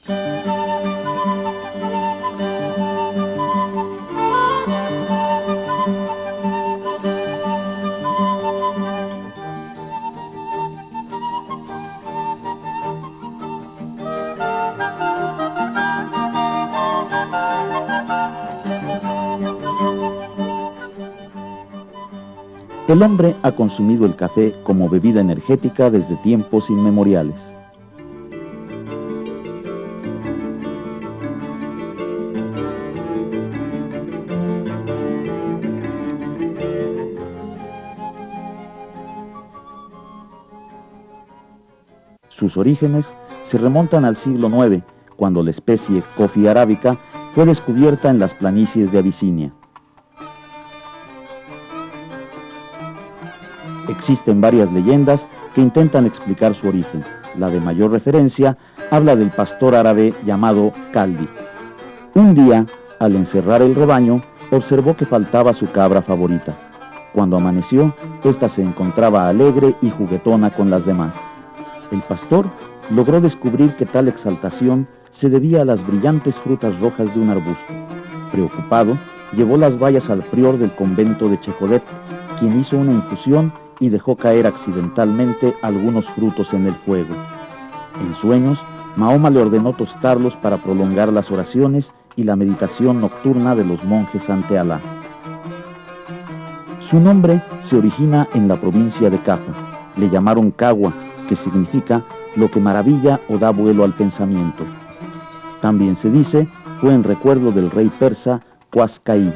El hombre ha consumido el café como bebida energética desde tiempos inmemoriales. Sus orígenes se remontan al siglo IX, cuando la especie Coffea arábica fue descubierta en las planicies de Abisinia. Existen varias leyendas que intentan explicar su origen. La de mayor referencia habla del pastor árabe llamado Caldi. Un día, al encerrar el rebaño, observó que faltaba su cabra favorita. Cuando amaneció, ésta se encontraba alegre y juguetona con las demás. El pastor logró descubrir que tal exaltación se debía a las brillantes frutas rojas de un arbusto. Preocupado, llevó las bayas al prior del convento de Chejodet, quien hizo una infusión y dejó caer accidentalmente algunos frutos en el fuego. En sueños, Mahoma le ordenó tostarlos para prolongar las oraciones y la meditación nocturna de los monjes ante Alá. Su nombre se origina en la provincia de Cafa. Le llamaron Cagua, que significa lo que maravilla o da vuelo al pensamiento. También se dice fue en recuerdo del rey persa Quascaí.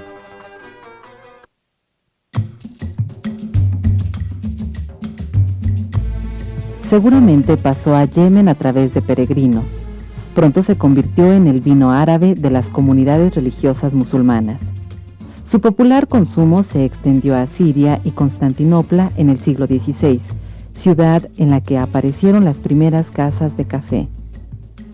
Seguramente pasó a Yemen a través de peregrinos. Pronto se convirtió en el vino árabe de las comunidades religiosas musulmanas. Su popular consumo se extendió a Siria y Constantinopla en el siglo XVI, ciudad en la que aparecieron las primeras casas de café.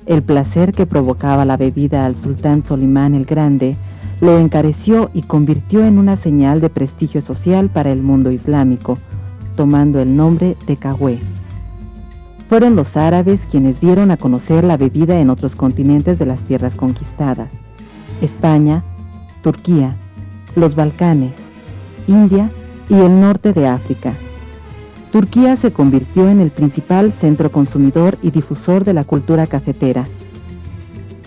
El placer que provocaba la bebida al sultán Solimán el Grande lo encareció y convirtió en una señal de prestigio social para el mundo islámico, tomando el nombre de Kahwe. Fueron los árabes quienes dieron a conocer la bebida en otros continentes de las tierras conquistadas: España, Turquía, los Balcanes, India y el norte de África. Turquía se convirtió en el principal centro consumidor y difusor de la cultura cafetera.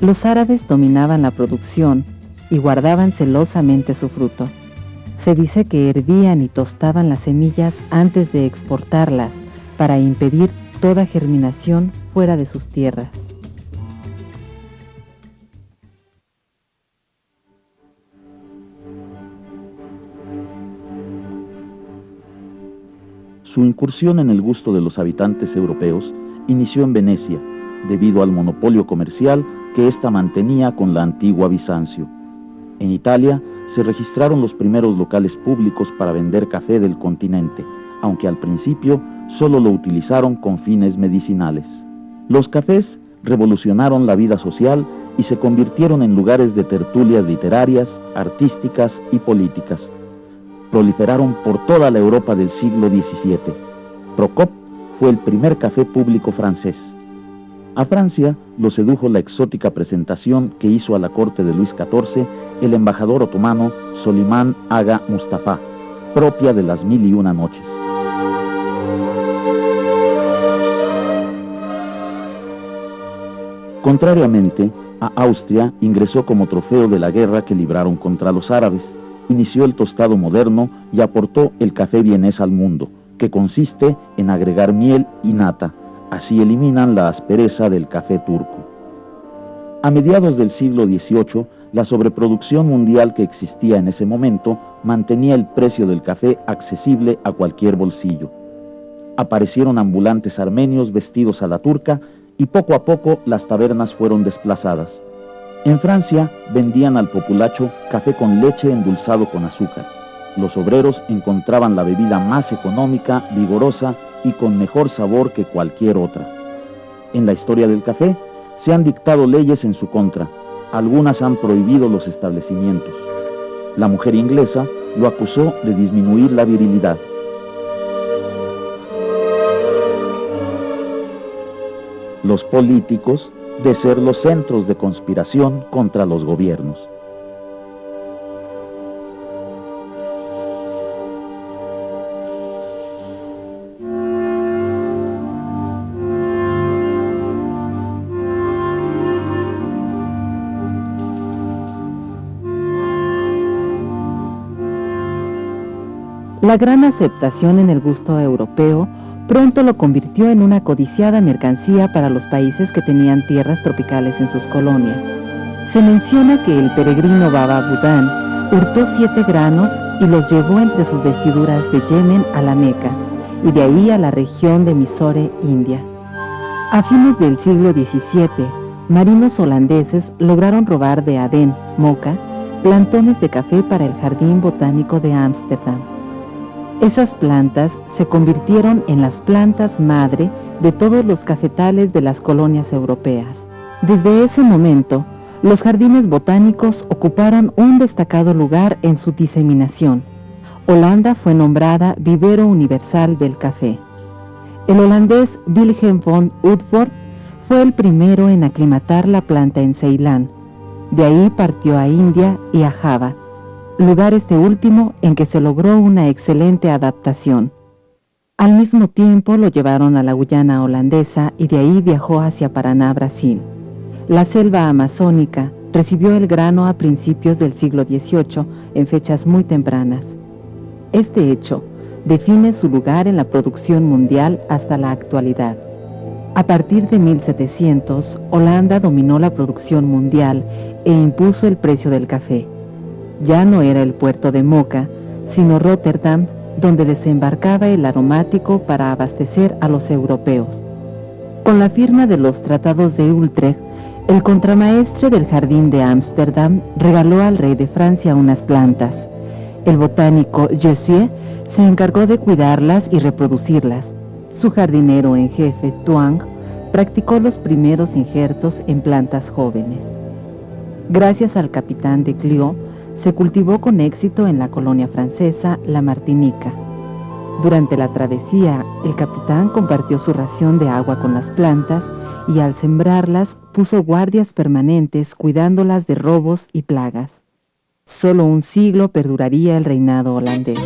Los árabes dominaban la producción y guardaban celosamente su fruto. Se dice que hervían y tostaban las semillas antes de exportarlas para impedir toda germinación fuera de sus tierras. Su incursión en el gusto de los habitantes europeos inició en Venecia, debido al monopolio comercial que ésta mantenía con la antigua Bizancio. En Italia se registraron los primeros locales públicos para vender café del continente, aunque al principio solo lo utilizaron con fines medicinales. Los cafés revolucionaron la vida social y se convirtieron en lugares de tertulias literarias, artísticas y políticas. Proliferaron por toda la Europa del siglo XVII. Procop fue el primer café público francés. A Francia lo sedujo la exótica presentación que hizo a la corte de Luis XIV el embajador otomano Solimán Aga Mustafa, propia de las 1001 noches. Contrariamente, a Austria ingresó como trofeo de la guerra que libraron contra los árabes, inició el tostado moderno y aportó el café vienés al mundo, que consiste en agregar miel y nata. Así eliminan la aspereza del café turco. A mediados del siglo XVIII, la sobreproducción mundial que existía en ese momento mantenía el precio del café accesible a cualquier bolsillo. Aparecieron ambulantes armenios vestidos a la turca y poco a poco las tabernas fueron desplazadas. En Francia vendían al populacho café con leche endulzado con azúcar. Los obreros encontraban la bebida más económica, vigorosa y con mejor sabor que cualquier otra. En la historia del café se han dictado leyes en su contra. Algunas han prohibido los establecimientos. La mujer inglesa lo acusó de disminuir la virilidad. Los políticos de ser los centros de conspiración contra los gobiernos. La gran aceptación en el gusto europeo pronto lo convirtió en una codiciada mercancía para los países que tenían tierras tropicales en sus colonias. Se menciona que el peregrino Baba Budán hurtó 7 granos y los llevó entre sus vestiduras de Yemen a la Meca y de ahí a la región de Mysore, India. A fines del siglo XVII, marinos holandeses lograron robar de Adén, Moca, plantones de café para el Jardín Botánico de Ámsterdam. Esas plantas se convirtieron en las plantas madre de todos los cafetales de las colonias europeas. Desde ese momento, los jardines botánicos ocuparon un destacado lugar en su diseminación. Holanda fue nombrada vivero universal del café. El holandés Wilhelm von Udford fue el primero en aclimatar la planta en Ceilán. De ahí partió a India y a Java, lugar este último en que se logró una excelente adaptación. Al mismo tiempo lo llevaron a la Guyana holandesa y de ahí viajó hacia Paraná, Brasil. La selva amazónica recibió el grano a principios del siglo XVIII en fechas muy tempranas. Este hecho define su lugar en la producción mundial hasta la actualidad. A partir de 1700, Holanda dominó la producción mundial e impuso el precio del café. Ya no era el puerto de Moca, sino Rotterdam, donde desembarcaba el aromático para abastecer a los europeos. Con la firma de los tratados de Utrecht, el contramaestre del jardín de Ámsterdam regaló al rey de Francia unas plantas. El botánico Jussieu se encargó de cuidarlas y reproducirlas. Su jardinero en jefe, Twang, practicó los primeros injertos en plantas jóvenes. Gracias al capitán de Clio, se cultivó con éxito en la colonia francesa La Martinica. Durante la travesía, el capitán compartió su ración de agua con las plantas y al sembrarlas puso guardias permanentes cuidándolas de robos y plagas. Solo un siglo perduraría el reinado holandés.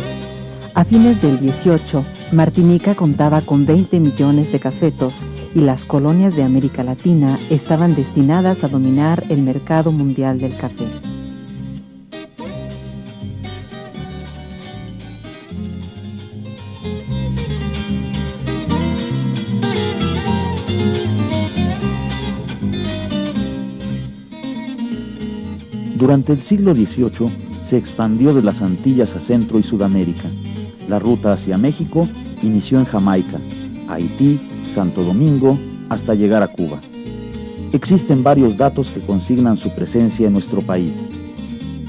A fines del 18, Martinica contaba con 20 millones de cafetos y las colonias de América Latina estaban destinadas a dominar el mercado mundial del café. Durante el siglo XVIII se expandió de las Antillas a Centro y Sudamérica. La ruta hacia México inició en Jamaica, Haití, Santo Domingo, hasta llegar a Cuba. Existen varios datos que consignan su presencia en nuestro país.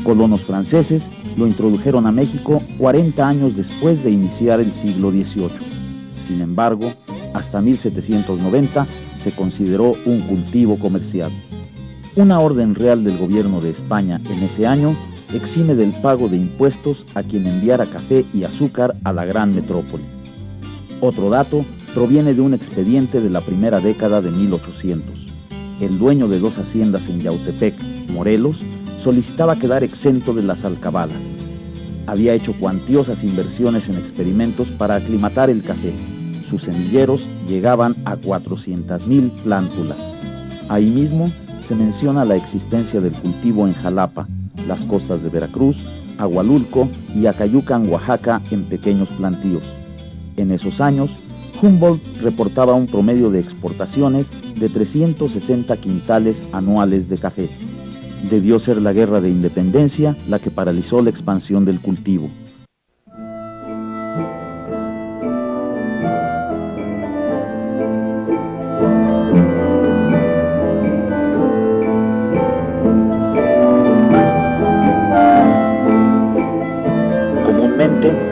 Colonos franceses lo introdujeron a México 40 años después de iniciar el siglo XVIII. Sin embargo, hasta 1790 se consideró un cultivo comercial. Una orden real del gobierno de España en ese año exime del pago de impuestos a quien enviara café y azúcar a la gran metrópoli. Otro dato proviene de un expediente de la primera década de 1800. El dueño de 2 haciendas en Yautepec, Morelos, solicitaba quedar exento de las alcabalas. Había hecho cuantiosas inversiones en experimentos para aclimatar el café. Sus semilleros llegaban a 400,000 plántulas. Ahí mismo se menciona la existencia del cultivo en Jalapa, las costas de Veracruz, Agualulco y Acayucan, Oaxaca, en pequeños plantíos. En esos años, Humboldt reportaba un promedio de exportaciones de 360 quintales anuales de café. Debió ser la Guerra de Independencia la que paralizó la expansión del cultivo.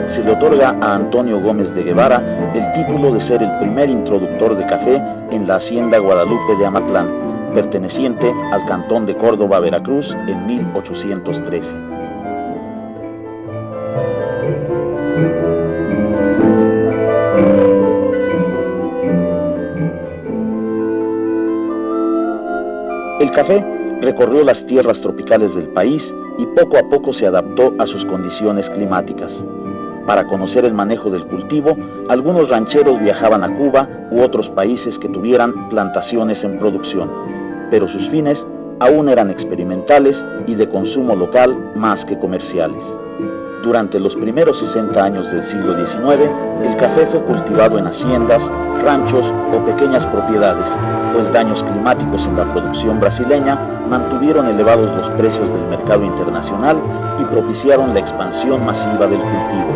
Se le otorga a Antonio Gómez de Guevara el título de ser el primer introductor de café en la hacienda Guadalupe de Amatlán, perteneciente al cantón de Córdoba, Veracruz, en 1813. El café recorrió las tierras tropicales del país y poco a poco se adaptó a sus condiciones climáticas. Para conocer el manejo del cultivo, algunos rancheros viajaban a Cuba u otros países que tuvieran plantaciones en producción, pero sus fines aún eran experimentales y de consumo local más que comerciales. Durante los primeros 60 años del siglo XIX, el café fue cultivado en haciendas, ranchos o pequeñas propiedades, pues daños climáticos en la producción brasileña mantuvieron elevados los precios del mercado internacional y propiciaron la expansión masiva del cultivo.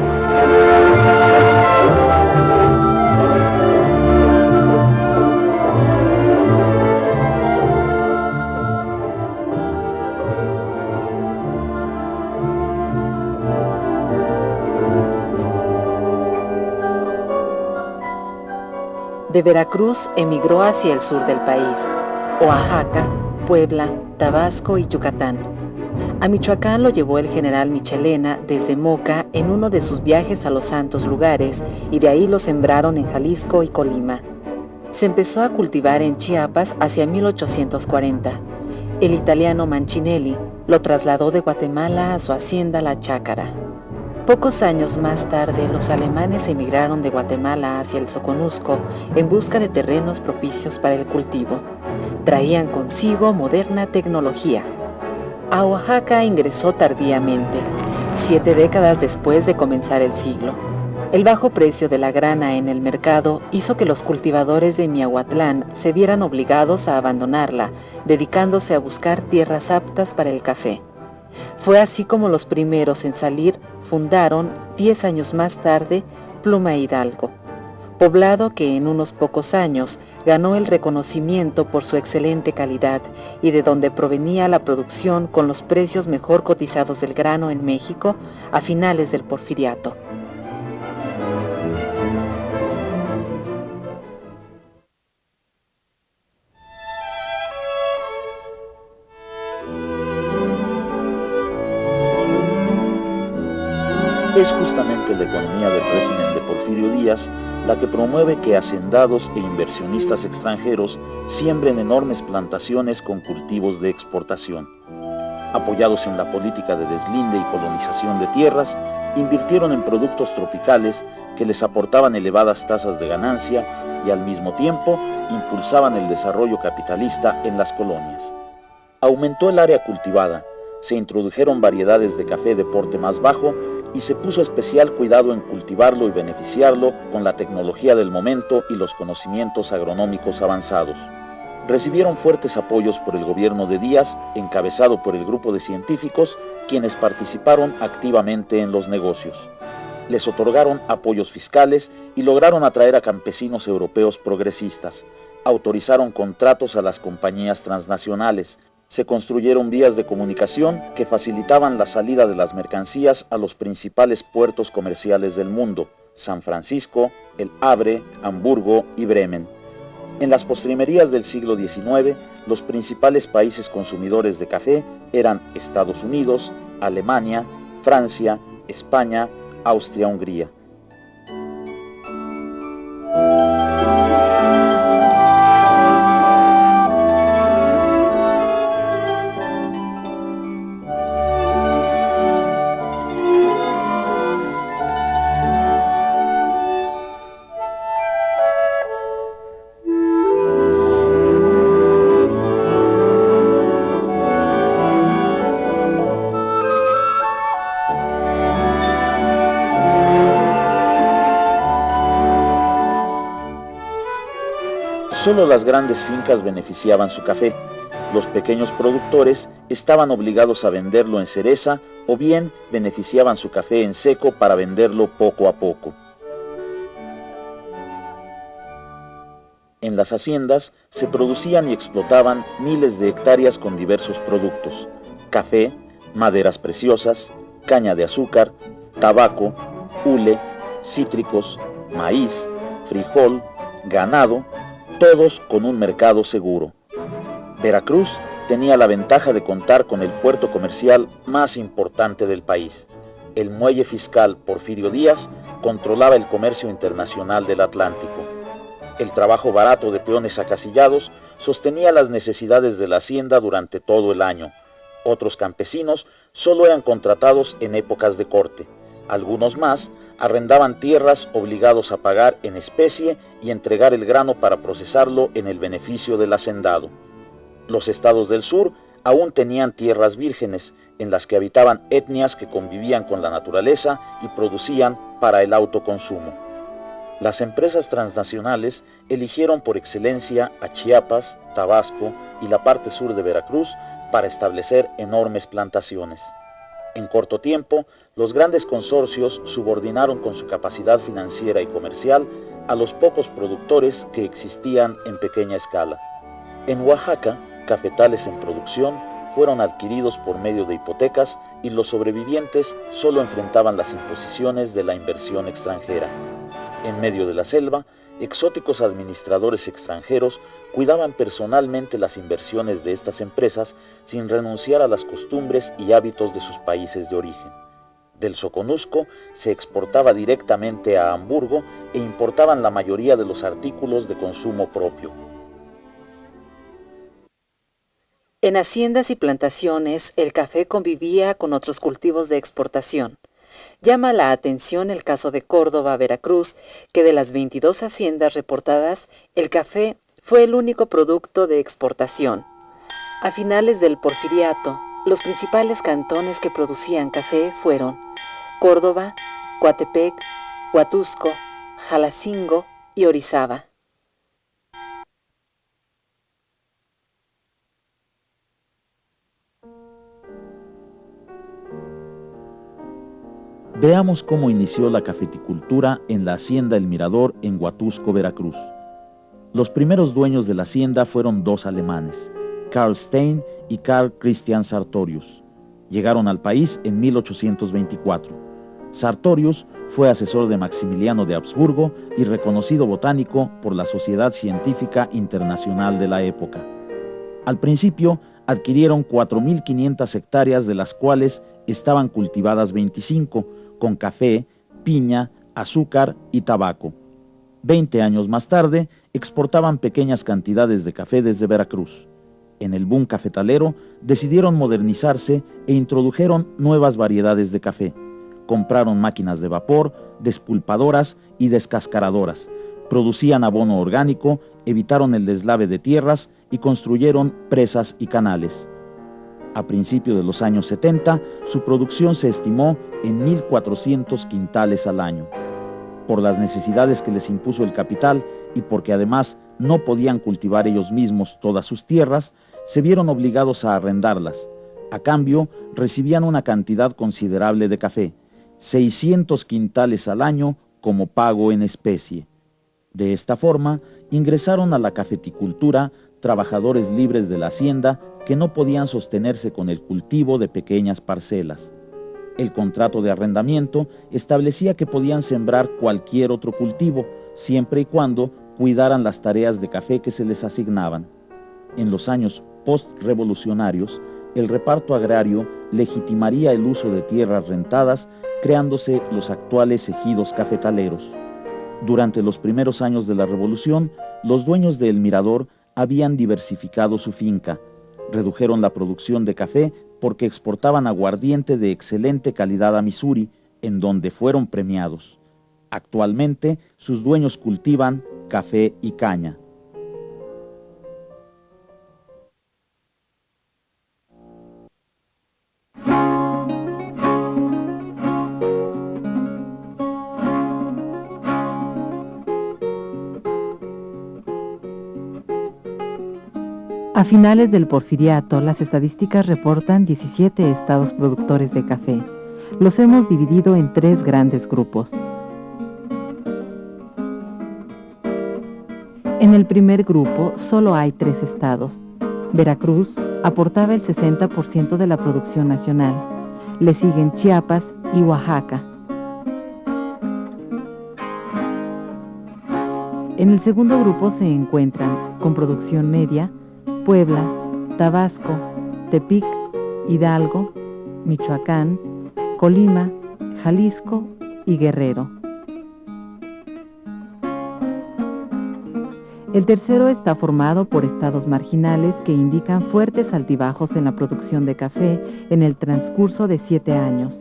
De Veracruz emigró hacia el sur del país, Oaxaca, Puebla, Tabasco y Yucatán. A Michoacán lo llevó el general Michelena desde Moca en uno de sus viajes a los santos lugares y de ahí lo sembraron en Jalisco y Colima. Se empezó a cultivar en Chiapas hacia 1840. El italiano Mancinelli lo trasladó de Guatemala a su hacienda La Chácara. Pocos años más tarde, los alemanes emigraron de Guatemala hacia el Soconusco en busca de terrenos propicios para el cultivo. Traían consigo moderna tecnología. A Oaxaca ingresó tardíamente, 7 décadas después de comenzar el siglo. El bajo precio de la grana en el mercado hizo que los cultivadores de Miahuatlán se vieran obligados a abandonarla, dedicándose a buscar tierras aptas para el café. Fue así como los primeros en salir fundaron, 10 años más tarde, Pluma Hidalgo, poblado que en unos pocos años ganó el reconocimiento por su excelente calidad y de donde provenía la producción con los precios mejor cotizados del grano en México a finales del Porfiriato. Es justamente la economía del régimen de Porfirio Díaz la que promueve que hacendados e inversionistas extranjeros siembren enormes plantaciones con cultivos de exportación. Apoyados en la política de deslinde y colonización de tierras, invirtieron en productos tropicales que les aportaban elevadas tasas de ganancia y al mismo tiempo impulsaban el desarrollo capitalista en las colonias. Aumentó el área cultivada, se introdujeron variedades de café de porte más bajo y se puso especial cuidado en cultivarlo y beneficiarlo con la tecnología del momento y los conocimientos agronómicos avanzados. Recibieron fuertes apoyos por el gobierno de Díaz, encabezado por el grupo de científicos, quienes participaron activamente en los negocios. Les otorgaron apoyos fiscales y lograron atraer a campesinos europeos progresistas. Autorizaron contratos a las compañías transnacionales. Se construyeron vías de comunicación que facilitaban la salida de las mercancías a los principales puertos comerciales del mundo: San Francisco, El Havre, Hamburgo y Bremen. En las postrimerías del siglo XIX, los principales países consumidores de café eran Estados Unidos, Alemania, Francia, España, Austria-Hungría. Solo las grandes fincas beneficiaban su café. Los pequeños productores estaban obligados a venderlo en cereza o bien beneficiaban su café en seco para venderlo poco a poco. En las haciendas se producían y explotaban miles de hectáreas con diversos productos: café, maderas preciosas, caña de azúcar, tabaco, hule, cítricos, maíz, frijol, ganado, todos con un mercado seguro. Veracruz tenía la ventaja de contar con el puerto comercial más importante del país. El muelle fiscal Porfirio Díaz controlaba el comercio internacional del Atlántico. El trabajo barato de peones acasillados sostenía las necesidades de la hacienda durante todo el año. Otros campesinos solo eran contratados en épocas de corte. Algunos más arrendaban tierras obligados a pagar en especie y entregar el grano para procesarlo en el beneficio del hacendado. Los estados del sur aún tenían tierras vírgenes, en las que habitaban etnias que convivían con la naturaleza y producían para el autoconsumo. Las empresas transnacionales eligieron por excelencia a Chiapas, Tabasco y la parte sur de Veracruz para establecer enormes plantaciones. En corto tiempo, los grandes consorcios subordinaron con su capacidad financiera y comercial a los pocos productores que existían en pequeña escala. En Oaxaca, cafetales en producción fueron adquiridos por medio de hipotecas y los sobrevivientes solo enfrentaban las imposiciones de la inversión extranjera. En medio de la selva, exóticos administradores extranjeros cuidaban personalmente las inversiones de estas empresas sin renunciar a las costumbres y hábitos de sus países de origen. Del Soconusco se exportaba directamente a Hamburgo e importaban la mayoría de los artículos de consumo propio. En haciendas y plantaciones, el café convivía con otros cultivos de exportación. Llama la atención el caso de Córdoba, Veracruz, que de las 22 haciendas reportadas, el café fue el único producto de exportación. A finales del Porfiriato, los principales cantones que producían café fueron Córdoba, Coatepec, Huatusco, Jalacingo y Orizaba. Veamos cómo inició la cafeticultura en la hacienda El Mirador en Huatusco, Veracruz. Los primeros dueños de la hacienda fueron dos alemanes, Karl Stein y Karl Christian Sartorius. Llegaron al país en 1824. Sartorius fue asesor de Maximiliano de Habsburgo y reconocido botánico por la Sociedad Científica Internacional de la época. Al principio adquirieron 4.500 hectáreas, de las cuales estaban cultivadas 25, con café, piña, azúcar y tabaco. 20 años más tarde, exportaban pequeñas cantidades de café desde Veracruz. En el boom cafetalero, decidieron modernizarse e introdujeron nuevas variedades de café. Compraron máquinas de vapor, despulpadoras y descascaradoras. Producían abono orgánico, evitaron el deslave de tierras y construyeron presas y canales. A principios de los años 70, su producción se estimó en 1.400 quintales al año. Por las necesidades que les impuso el capital y porque además no podían cultivar ellos mismos todas sus tierras, se vieron obligados a arrendarlas. A cambio, recibían una cantidad considerable de café, 600 quintales al año como pago en especie. De esta forma, ingresaron a la cafeticultura trabajadores libres de la hacienda que no podían sostenerse con el cultivo de pequeñas parcelas. El contrato de arrendamiento establecía que podían sembrar cualquier otro cultivo, siempre y cuando cuidaran las tareas de café que se les asignaban. En los años postrevolucionarios, el reparto agrario legitimaría el uso de tierras rentadas, creándose los actuales ejidos cafetaleros. Durante los primeros años de la Revolución, los dueños de El Mirador habían diversificado su finca. Redujeron la producción de café porque exportaban aguardiente de excelente calidad a Missouri, en donde fueron premiados. Actualmente, sus dueños cultivan café y caña. A finales del Porfiriato, las estadísticas reportan 17 estados productores de café. Los hemos dividido en 3 grandes grupos. En el primer grupo solo hay 3 estados. Veracruz aportaba el 60% de la producción nacional. Le siguen Chiapas y Oaxaca. En el segundo grupo se encuentran, con producción media, Puebla, Tabasco, Tepic, Hidalgo, Michoacán, Colima, Jalisco y Guerrero. El tercero está formado por estados marginales que indican fuertes altibajos en la producción de café en el transcurso de 7 años: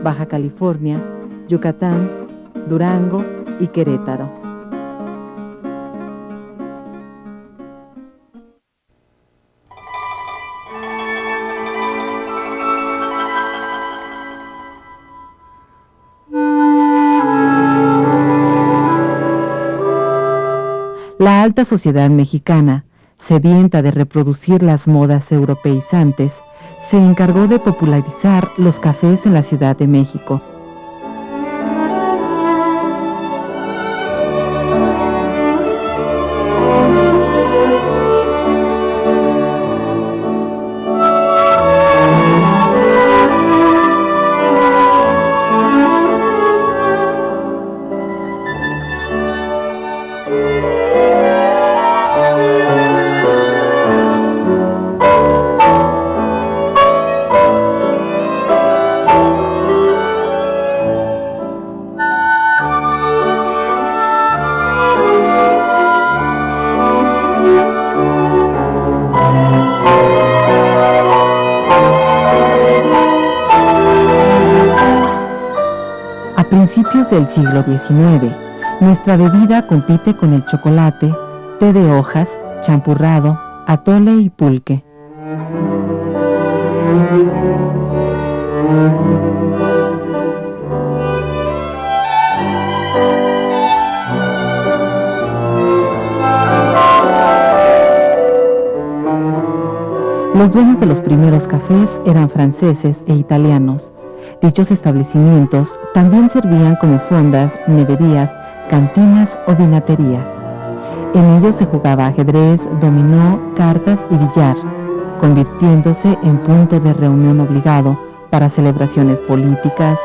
Baja California, Yucatán, Durango y Querétaro. La alta sociedad mexicana, sedienta de reproducir las modas europeizantes, se encargó de popularizar los cafés en la Ciudad de México. A principios del siglo XIX, nuestra bebida compite con el chocolate, té de hojas, champurrado, atole y pulque. Los dueños de los primeros cafés eran franceses e italianos. Dichos establecimientos también servían como fondas, neverías, cantinas o vinaterías. En ellos se jugaba ajedrez, dominó, cartas y billar, convirtiéndose en punto de reunión obligado para celebraciones políticas,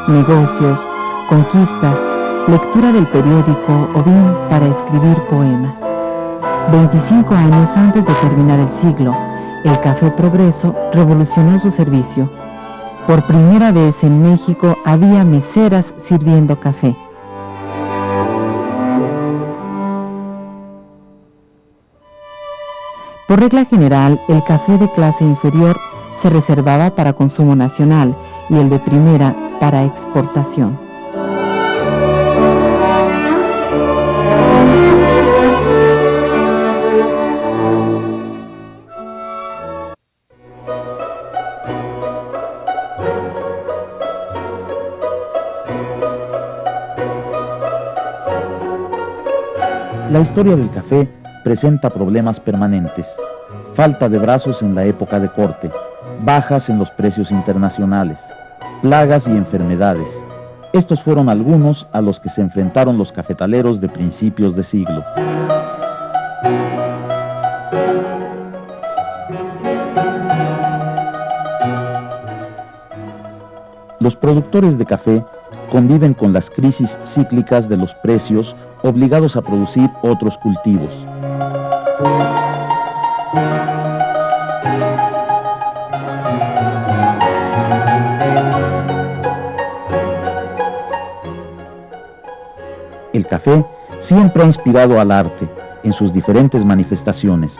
negocios, conquistas, lectura del periódico o bien para escribir poemas. 25 años antes de terminar el siglo, el Café Progreso revolucionó su servicio. Por primera vez en México había meseras sirviendo café. Por regla general, el café de clase inferior se reservaba para consumo nacional y el de primera para exportación. La historia del café presenta problemas permanentes: falta de brazos en la época de corte, bajas en los precios internacionales, plagas y enfermedades. Estos fueron algunos a los que se enfrentaron los cafetaleros de principios de siglo. Los productores de café conviven con las crisis cíclicas de los precios, obligados a producir otros cultivos. El café siempre ha inspirado al arte en sus diferentes manifestaciones.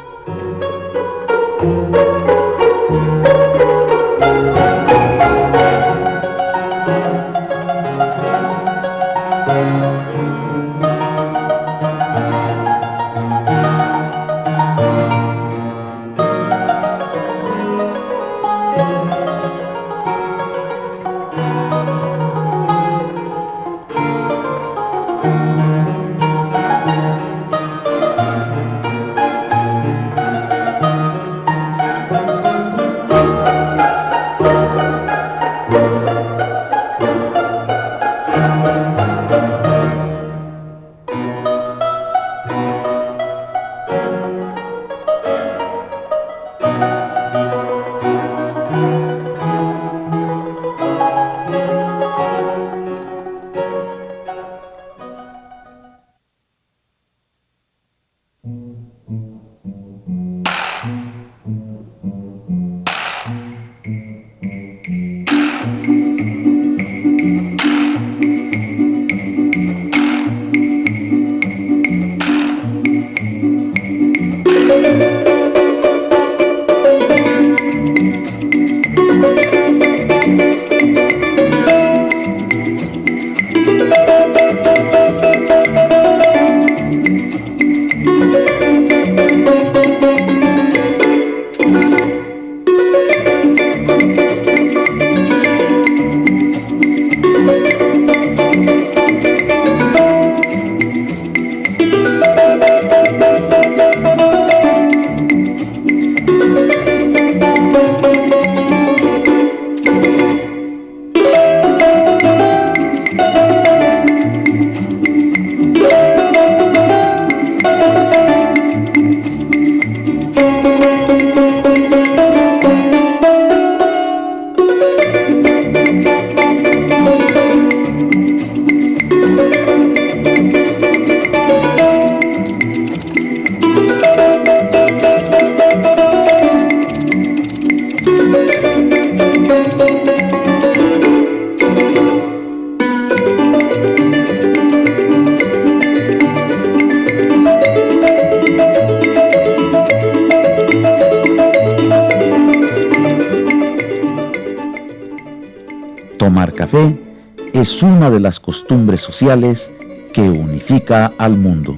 Tomar café es una de las costumbres sociales que unifica al mundo.